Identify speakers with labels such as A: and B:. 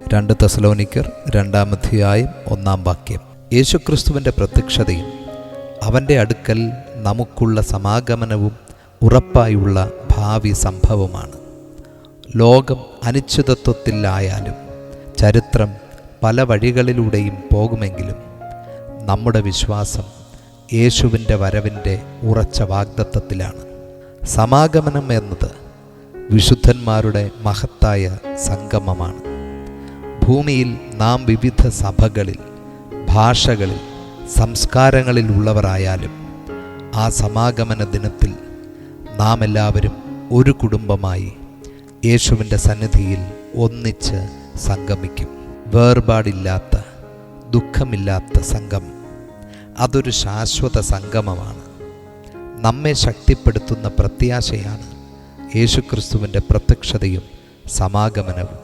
A: 2 തെസ്സലോനിക്കർ 2-ാം അധ്യായം 1-ാം വാക്യം. യേശുക്രിസ്തുവിൻ്റെ പ്രത്യക്ഷതയും അവൻ്റെ അടുക്കൽ നമുക്കുള്ള സമാഗമനവും ഉറപ്പായുള്ള ഭാവി സംഭവമാണ്. ലോകം അനിശ്ചിതത്വത്തിലായാലും ചരിത്രം പല വഴികളിലൂടെയും പോകുമെങ്കിലും നമ്മുടെ വിശ്വാസം യേശുവിൻ്റെ വരവിൻ്റെ ഉറച്ച വാഗ്ദത്തത്തിലാണ്. സമാഗമനം എന്നത് വിശുദ്ധന്മാരുടെ മഹത്തായ സംഗമമാണ്. ഭൂമിയിൽ നാം വിവിധ സഭകളിൽ, ഭാഷകളിൽ, സംസ്കാരങ്ങളിൽ ഉള്ളവരായാലും ആ സമാഗമന ദിനത്തിൽ നാം എല്ലാവരും ഒരു കുടുംബമായി യേശുവിൻ്റെ സന്നിധിയിൽ ഒന്നിച്ച് സംഗമിക്കും. വേർപാടില്ലാത്ത, ദുഃഖമില്ലാത്ത സംഗമം. അതൊരു ശാശ്വത സംഗമമാണ്. നമ്മെ ശക്തിപ്പെടുത്തുന്ന പ്രത്യാശയാണ് യേശുക്രിസ്തുവിൻ്റെ പ്രത്യക്ഷതയും സമാഗമനവും.